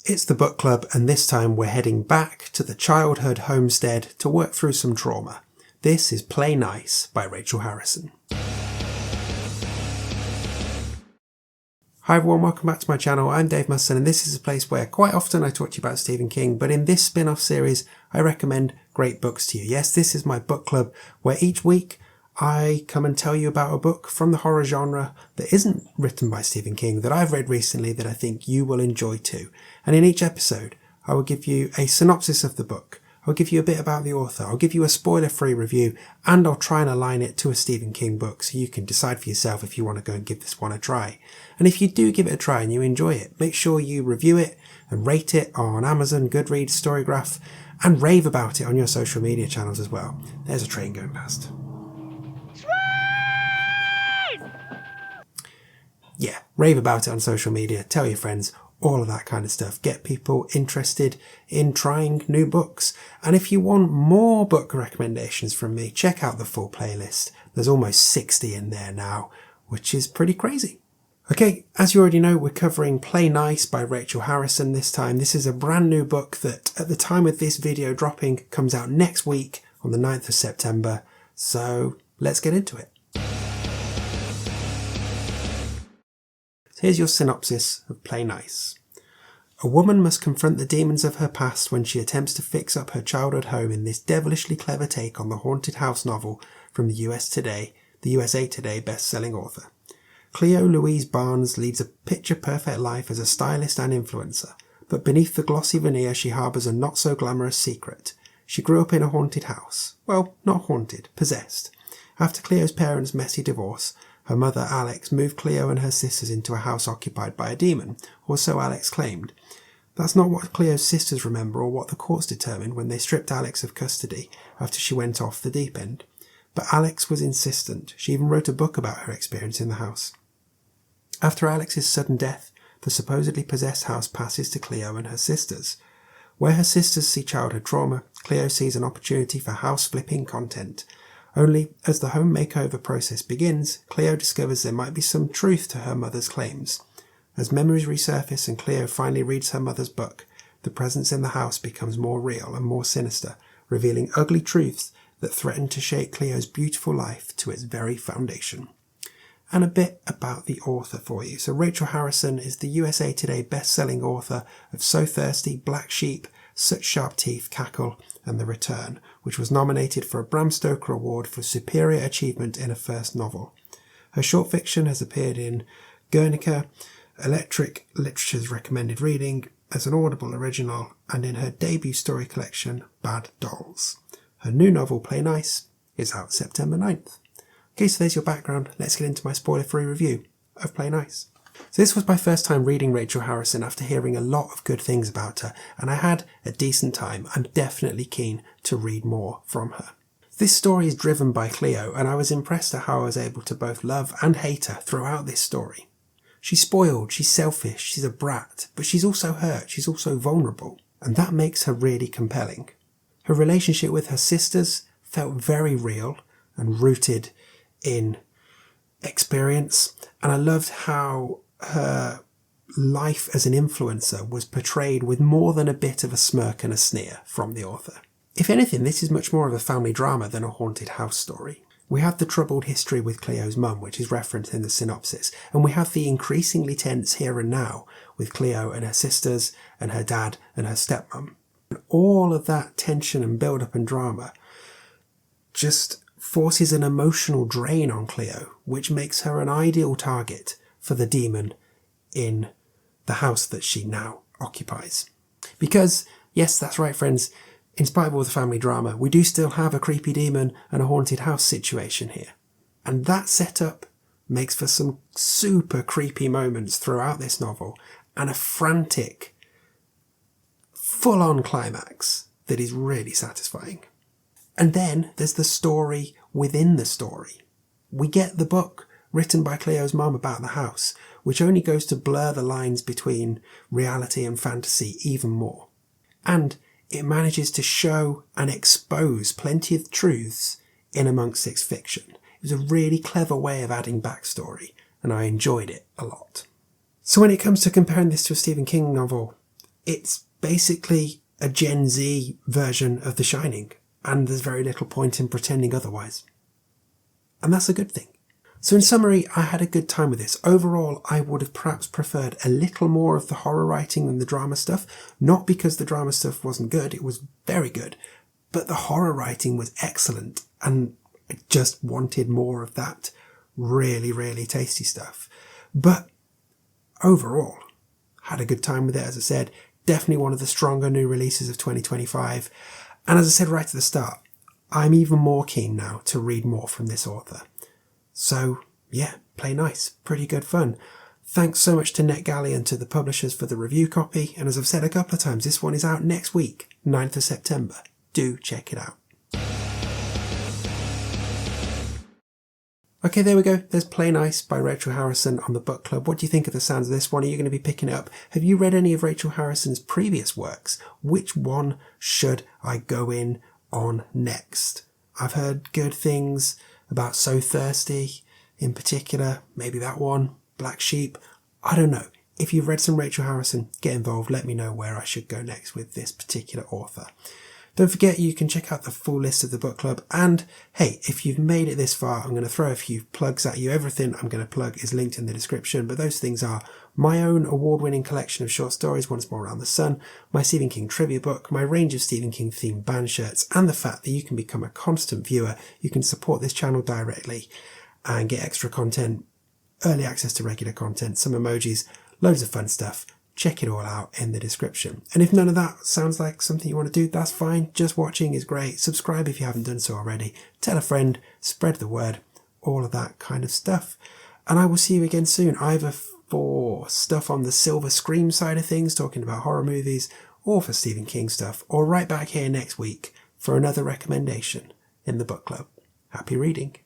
It's the book club, and this time we're heading back to the childhood homestead to work through some trauma. This is Play Nice by RachelHarrison. Hi everyone, welcome back to my channel. I'm Dave Musson, and this is a place where quite often I talk to you about Stephen King, but in this spin-off series I recommend great books to you. Yes, this is my book club where each week I come and tell you about a book from the horror genre that isn't written by Stephen King, that I've read recently that I think you will enjoy too. And in each episode I will give you a synopsis of the book, I'll give you a bit about the author, I'll give you a spoiler-free review, and I'll try and align it to a Stephen King book so you can decide for yourself if you want to go and give this one a try. And if you do give it a try and you enjoy it, make sure you review it and rate it on Amazon, Goodreads, Storygraph, and rave about it on your social media channels as well. There's a train going past. Yeah, rave about it on social media, tell your friends, all of that kind of stuff. Get people interested in trying new books. And if you want more book recommendations from me, check out the full playlist. There's almost 60 in there now, which is pretty crazy. Okay, as you already know, we're covering Play Nice by RachelHarrison this time. This is a brand new book that, at the time of this video dropping, comes out next week on the 9th of September. So let's get into it. Here's your synopsis of Play Nice. A woman must confront the demons of her past when she attempts to fix up her childhood home in this devilishly clever take on the haunted house novel from the USA Today best-selling author. Cleo Louise Barnes leads a picture-perfect life as a stylist and influencer, but beneath the glossy veneer she harbours a not-so-glamorous secret. She grew up in a haunted house. Well, not haunted, possessed. After Cleo's parents' messy divorce, her mother, Alex, moved Cleo and her sisters into a house occupied by a demon, or so Alex claimed. That's not what Cleo's sisters remember or what the courts determined when they stripped Alex of custody after she went off the deep end. But Alex was insistent. She even wrote a book about her experience in the house. After Alex's sudden death, the supposedly possessed house passes to Cleo and her sisters. Where her sisters see childhood trauma, Cleo sees an opportunity for house-flipping content. Only, as the home makeover process begins, Cleo discovers there might be some truth to her mother's claims. As memories resurface and Cleo finally reads her mother's book, the presence in the house becomes more real and more sinister, revealing ugly truths that threaten to shake Cleo's beautiful life to its very foundation. And a bit about the author for you. So RachelHarrison is the USA Today best-selling author of So Thirsty, Black Sheep, Such Sharp Teeth, Cackle, and The Return, which was nominated for a Bram Stoker Award for Superior Achievement in a First Novel. Her short fiction has appeared in Guernica, Electric Literature's Recommended Reading, as an Audible original, and in her debut story collection, Bad Dolls. Her new novel, Play Nice, is out September 9th. Okay, so there's your background. Let's get into my spoiler-free review of Play Nice. So this was my first time reading RachelHarrison after hearing a lot of good things about her, and I had a decent time. I'm definitely keen to read more from her. This story is driven by Cleo, and I was impressed at how I was able to both love and hate her throughout this story. She's spoiled, she's selfish, she's a brat, but she's also hurt, she's also vulnerable, and that makes her really compelling. Her relationship with her sisters felt very real and rooted in experience, and I loved how her life as an influencer was portrayed with more than a bit of a smirk and a sneer from the author. If anything, this is much more of a family drama than a haunted house story. We have the troubled history with Cleo's mum, which is referenced in the synopsis, and we have the increasingly tense here and now with Cleo and her sisters and her dad and her stepmum. And all of that tension and build-up and drama just forces an emotional drain on Cleo, which makes her an ideal target for the demon in the house that she now occupies. Because, yes, that's right friends, in spite of all the family drama, we do still have a creepy demon and a haunted house situation here. And that setup makes for some super creepy moments throughout this novel and a frantic, full-on climax that is really satisfying. And then there's the story within the story. We get the book written by Cleo's mum about the house, which only goes to blur the lines between reality and fantasy even more. And it manages to show and expose plenty of truths in amongst its fiction. It was a really clever way of adding backstory, and I enjoyed it a lot. So when it comes to comparing this to a Stephen King novel, It's basically a Gen Z version of The Shining, and there's very little point in pretending otherwise. And that's a good thing. So in summary, I had a good time with this. Overall, I would have perhaps preferred a little more of the horror writing than the drama stuff. Not because the drama stuff wasn't good, it was very good. But the horror writing was excellent, and I just wanted more of that really, really tasty stuff. But overall, had a good time with it, as I said. Definitely one of the stronger new releases of 2025. And as I said right at the start, I'm even more keen now to read more from this author. So yeah, play nice, pretty good fun. Thanks so much to NetGalley and to the publishers for the review copy. And as I've said a couple of times, this one is out next week, 9th of September. Do check it out. Okay, there we go. There's Play Nice by Rachel Harrison on the book club. What do you think of the sounds of this one? Are you going to be picking it up? Have you read any of Rachel Harrison's previous works? Which one should I go in on next? I've heard good things about So Thirsty in particular. Maybe that one. Black Sheep. I don't know. If you've read some Rachel Harrison, get involved. Let me know where I should go next with this particular author. Don't forget you can check out the full list of the book club, and hey, if you've made it this far, I'm going to throw a few plugs at you. Everything I'm going to plug is linked in the description, but those things are my own award-winning collection of short stories, Once More Around the Sun, my Stephen King trivia book, my range of Stephen King themed band shirts, and the fact that you can become a constant viewer. You can support this channel directly and get extra content, early access to regular content, some emojis, loads of fun stuff. Check it all out in the description. And if none of that sounds like something you want to do, that's fine. Just watching is great. Subscribe if you haven't done so already. Tell a friend, spread the word, all of that kind of stuff. And I will see you again soon, either for stuff on the Silver Scream side of things, talking about horror movies, or for Stephen King stuff, or right back here next week for another recommendation in the book club. Happy reading.